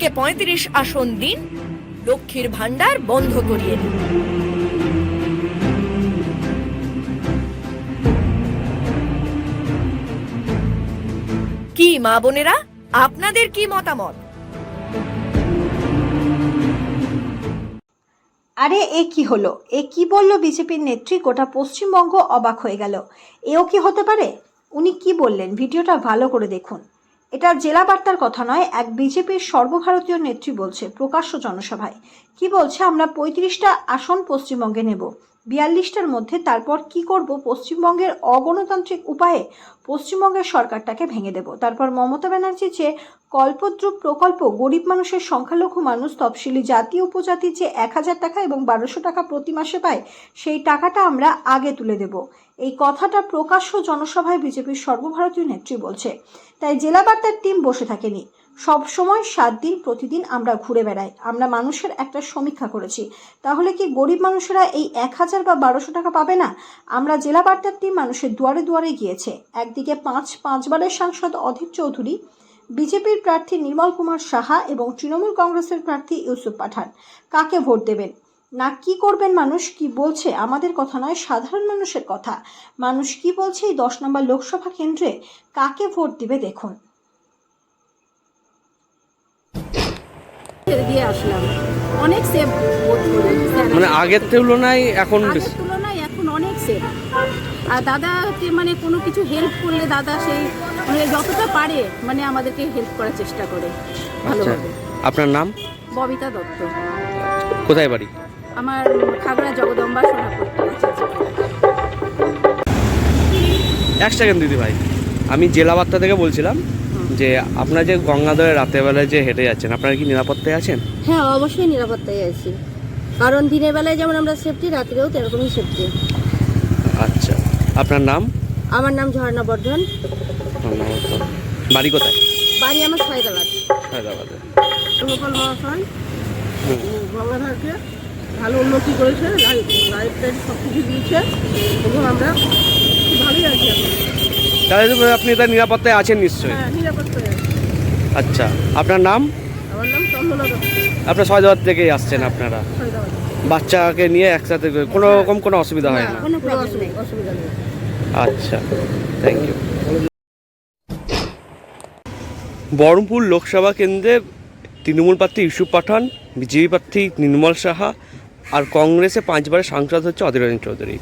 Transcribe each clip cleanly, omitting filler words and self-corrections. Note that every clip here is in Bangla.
তৃণমূলকে ৩৫ আসন দিন, লক্ষ্মীর ভান্ডার বন্ধ করিয়ে দিন। কি মা বোনেরা, আপনাদের কি মতামত? আরে এ কি হলো? এ কি বললো বিজেপির নেত্রী? গোটা পশ্চিমবঙ্গ অবাক হয়ে গেল। এও কি হতে পারে? উনি কি বললেন ভিডিওটা ভালো করে দেখুন। এটা জেলা বার্তার কথা নয়, এক বিজেপির সর্বভারতীয় নেত্রী বলছে প্রকাশ্য জনসভায়। কি বলছে? আমরা ৩৫টা আসন পশ্চিমবঙ্গে নেব, ৪২টার মধ্যে। তারপর কি করব? পশ্চিমবঙ্গের অগণতান্ত্রিক উপায়ে পশ্চিমবঙ্গের সরকারটাকে ভেঙে দেব। তারপর মমতা ব্যানার্জি যে কল্পদ্রুপ প্রকল্প, গরিব মানুষের, সংখ্যালঘু মানুষ, তফসিলি জাতি উপজাতি যে ১,০০০ টাকা এবং ১২০০ টাকা প্রতি মাসে পায়, সেই টাকাটা আমরা আগে তুলে দেব। এই কথাটা প্রকাশ্য জনসভায় বিজেপির সর্বভারতীয় নেত্রী বলছে। তাই জেলা বার্তার টিম বসে থাকেনি। সব সময় ৭ দিন প্রতিদিন আমরা ঘুরে বেড়াই। আমরা মানুষের একটা সমীক্ষা করেছি। তাহলে কি গরিব মানুষেরা এই ১,০০০ বা ১২০০ টাকা পাবে না? আমরা জেলা বার্তার টিম মানুষের দুয়ারে দুয়ারে গিয়েছে। একদিকে পাঁচবারের সাংসদ অধীর চৌধুরী, বিজেপির প্রার্থী নির্মল কুমার সাহা এবং তৃণমূল কংগ্রেসের প্রার্থী ইউসুফ পাঠান। কাকে ভোট দেবেন না কি করবেন? মানুষ কি বলছে? আমাদের কথা নয়, সাধারণ মানুষের কথা। মানুষ কি বলছে এই ১০ নম্বর লোকসভা কেন্দ্রে কাকে ভোট দিবে দেখুন। দিয়ে আসলাম, অনেক সেভ বোধ করি। মানে আগের তুলনায় এখন অনেক সেভ। আর দাদাকে মানে কোনো কিছু হেল্প করলে দাদা সেই মানে যতটা পারে মানে আমাদেরকে হেল্প করার চেষ্টা করে ভালোভাবে। আপনার নাম? ববিতা দত্ত। কোথায় বাড়ি? আমার খাগড়া জগদম্বা সোনাপট্টি আছে। এক সেকেন্ড দিদি ভাই, আমি জেলা বার্তা থেকে বলছিলাম যে আপনারা যে গঙ্গাধরের রাতের বেলায় যে হেঁটে যাচ্ছেন, আপনারা কি নিরাপত্তায় আছেন? হ্যাঁ, অবশ্যই নিরাপত্তায় আছি, কারণ দিনের বেলায় যেমন আমরা সেফটি, রাত্রেও তেরকমই সেফটি। আচ্ছা, আপনার নাম? আমার নাম ঝর্ণা বর্ধন। বাড়ি কোথায়? বাড়ি আমার হায়দ্রাবাদ। হায়দ্রাবাদে। গোপাল মহাশয় গঙ্গাধরকে ভালো উন্নতি করেছে, লাইফ টাইম সব কিছু দিয়েছে এবং আমরা ভালোই আছি এখন। তাহলে আপনি তার নিরাপত্তায় আছেন নিশ্চয়ই? হ্যাঁ, নিরাপত্তায় আছি। আচ্ছা, আপনার নাম? আমার নাম চন্দনা দত্ত। আপনার হায়দ্রাবাদ থেকেই আসছেন আপনারা? বাচ্চাকে নিয়ে একসাথে কোনো রকম কোনো অসুবিধা হয় না? কোনো প্রবলেম নেই, অসুবিধা নেই। আচ্ছা, থ্যাংক ইউ। বহরমপুর লোকসভা কেন্দ্রে তৃণমূল প্রার্থী ইউসুফ পাঠান, বিজেপি প্রার্থী নির্মল সাহা আর কংগ্রেসে 5 বারের সাংসদ হচ্ছে অধীর রঞ্জন চৌধুরী।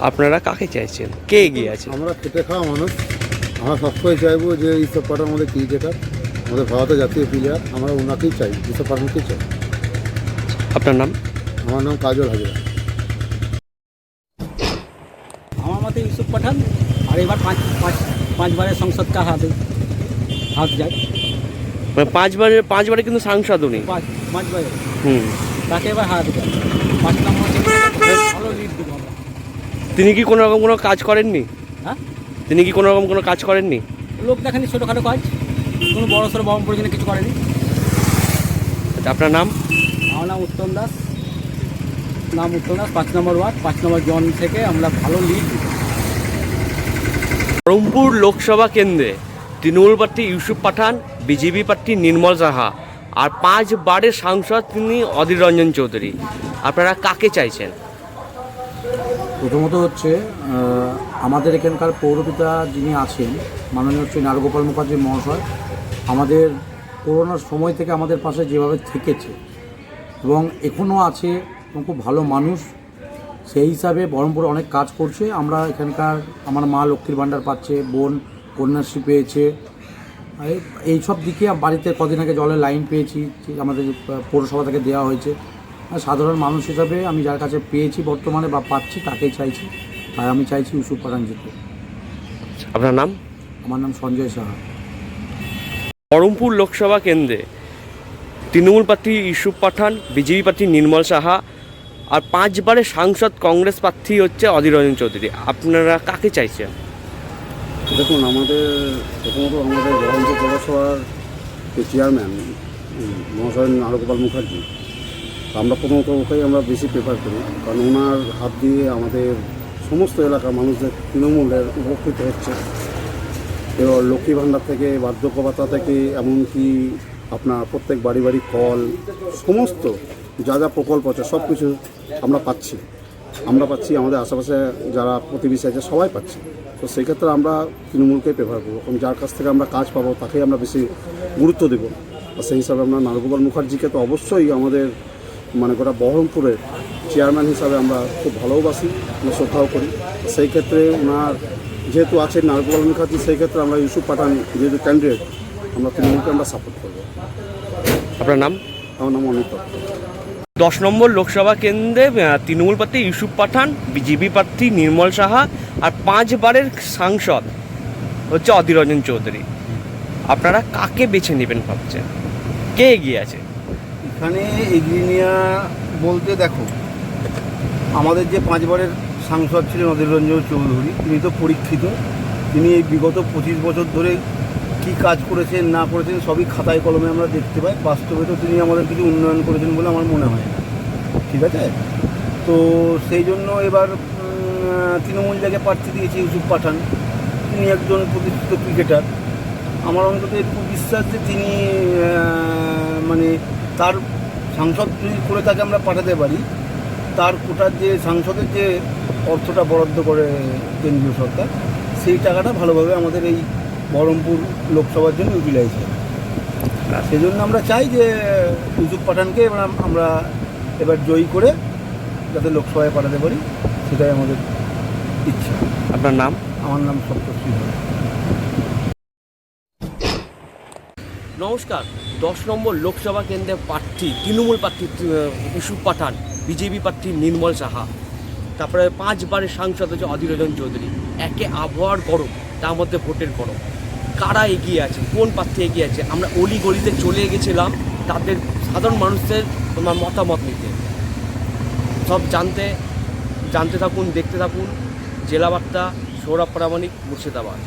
আপনারা কাকে চাইছেন? কে এগিয়ে আছে? আমরা খেটে খাওয়া মানুষ, আমরা সবসময় চাইবো যে ইউসুফ পাঠান আমাদের ক্রিকেটার, আমাদের ভারতের জাতীয় প্লেয়ার, আমরা ওনাকেই চাই, ইউসুফ পাঠানকেই চাই। আপনার নাম? আমার নাম কাজল হাজরা। আমার মতে ইউসুফ পাঠান, আর এবার পাঁচবারের সংসদ কার হাত যায়। মানে 5 বারে কিন্তু সাংসদ উনি। 5 বারে তাকে এবার হারাতে যায়। 5 নম্বর ভালো লিড দিব আমরা। তিনি কি কোনো রকম কোনো কাজ করেননি? হ্যাঁ, তিনি কি কোনো রকম কোনো কাজ করেননি? লোক দেখানি, ছোটোখাটো কাজ, কোনো বড় সড়ো বহরমপুর জন্য কিছু করেনি। আচ্ছা, আপনার নাম? আমার নাম উত্তম দাস। 5 নম্বর ওয়ার্ড, 5 নম্বর জন থেকে আমরা ভালো লিড দিব। বহরমপুর লোকসভা কেন্দ্রে তৃণমূল প্রার্থী ইউসুফ পাঠান, বিজেপি প্রার্থী নির্মল সাহা আর 5 বারের সাংসদ তিনি অধীর রঞ্জন চৌধুরী। আপনারা কাকে চাইছেন? প্রথমত হচ্ছে আমাদের এখানকার পৌরপিতা যিনি আছেন, মাননীয় শ্রী নারগোপাল মুখার্জি মহাশয়, আমাদের করোনার সময় থেকে আমাদের পাশে যেভাবে থেকেছে এবং এখনও আছে এবং খুব ভালো মানুষ, সেই হিসাবে বহরমপুরে অনেক কাজ করছে। আমরা এখানকার আমার মা লক্ষ্মীর ভাণ্ডার পাচ্ছে, বোন কন্যাশ্রী পেয়েছে, এই সব দিকে বাড়িতে কদিন আগে জলের লাইন পেয়েছি, আমাদের পৌরসভা থেকে দেওয়া হয়েছে। সাধারণ মানুষ হিসাবে আমি যার কাছে পেয়েছি বর্তমানে বা পাচ্ছি তাকেই চাইছি, তাই আমি চাইছি ইউসুফ পাঠান জিতে। আপনার নাম? আমার নাম সঞ্জয় সাহা। বহরমপুর লোকসভা কেন্দ্রে তৃণমূল প্রার্থী ইউসুফ পাঠান, বিজেপি প্রার্থী নির্মল সাহা আর 5 বারের সাংসদ কংগ্রেস প্রার্থী হচ্ছে অধীর রঞ্জন চৌধুরী। আপনারা কাকে চাইছেন? দেখুন, আমাদের প্রথমত আমাদের বহরমপুর পৌরসভার যে চেয়ারম্যান মহাশয় নারগোপাল মুখার্জি, আমরা প্রথমত ওকেই আমরা বেশি প্রেফার করি, কারণ ওনার হাত দিয়ে আমাদের সমস্ত এলাকার মানুষদের তৃণমূলের উপকৃত হচ্ছে। এবার লক্ষ্মী ভাণ্ডার থেকে, বার্ধক্য ভাতা থেকে, এমনকি আপনার প্রত্যেক বাড়ি বাড়ি কল, সমস্ত যা যা প্রকল্প আছে সব কিছু আমরা পাচ্ছি, আমাদের আশেপাশে যারা প্রতিবেশী আছে সবাই পাচ্ছি। তো সেই ক্ষেত্রে আমরা তৃণমূলকে প্রেফার করবো, এবং যার কাছ থেকে আমরা কাজ পাবো তাকেই আমরা বেশি গুরুত্ব দেবো। আর সেই হিসাবে আমরা নারগোপাল মুখার্জিকে তো অবশ্যই আমাদের মানে গোটা বহরমপুরের চেয়ারম্যান হিসাবে আমরা খুব ভালোবাসি, আমরা শ্রদ্ধাও করি। সেই ক্ষেত্রে ওনার যেহেতু আছেন নারগোপাল মুখার্জি, সেই ক্ষেত্রে আমরা ইউসুফ পাঠান যেহেতু ক্যান্ডিডেট, আমরা তৃণমূলকে আমরা সাপোর্ট করবো। আপনার নাম? আমার নাম অমিত দত্ত। 10 নম্বর লোকসভা কেন্দ্রে তৃণমূল প্রার্থী ইউসুফ পাঠান, বিজেপি প্রার্থী নির্মল সাহা, আর 5 বারের সাংসদ হচ্ছে অধীর রঞ্জন চৌধুরী। আপনারা কাকে বেছে নেবেন ভাবছেন? কে এগিয়ে আছে? এখানে এগিয়ে নেওয়া বলতে দেখো, আমাদের যে 5 বারের সাংসদ ছিলেন অধীর রঞ্জন চৌধুরী, তিনি তো পরীক্ষিত। তিনি এই বিগত 25 বছর ধরে কি কাজ করেছেন না করেছেন সবই খাতায় কলমে আমরা দেখতে পাই। বাস্তবে তো তিনি আমাদের কিছু উন্নয়ন করেছেন বলে আমার মনে হয় না, ঠিক আছে? তো সেই জন্য এবার তৃণমূল জায়গায় প্রার্থী দিয়েছে ইউসুফ পাঠান। তিনি একজন প্রতিষ্ঠিত ক্রিকেটার। আমার অন্তত একটু বিশ্বাস যে তিনি মানে তার সাংসদ যদি করে তাকে আমরা পাঠাতে পারি, তার কোটার যে সাংসদের যে অর্থটা বরাদ্দ করে কেন্দ্রীয় সরকার, সেই টাকাটা ভালোভাবে আমাদের এই বহরমপুর লোকসভার জন্য ইউটিলাইজ হয়। সেই জন্য আমরা চাই যে ইউসুফ পাঠানকে এবার আমরা এবার জয়ী করে যাতে লোকসভায় পাঠাতে পারি, সেটাই আমাদের ইচ্ছা। আপনার নাম? আমার নাম সপ্তশ্রী। নমস্কার। 10 নম্বর লোকসভা কেন্দ্রের প্রার্থী তৃণমূল প্রার্থী ইউসুফ পাঠান, বিজেপি প্রার্থী নির্মল সাহা, তারপরে 5 বারের সাংসদ হচ্ছে অধীর রঞ্জন চৌধুরী। একে আবহাওয়ার গরম, তার মধ্যে ভোটের গরম। কারা এগিয়ে আছে, কোন প্রার্থী এগিয়ে আছে? আমরা অলি গলিতে চলে গেছিলাম তাদের সাধারণ মানুষদের তোমার মতামত নিতে। সব জানতে থাকুন, দেখতে থাকুন। জেলা বার্তা, সৌরভ প্রামাণিক, মুর্শিদাবাদ।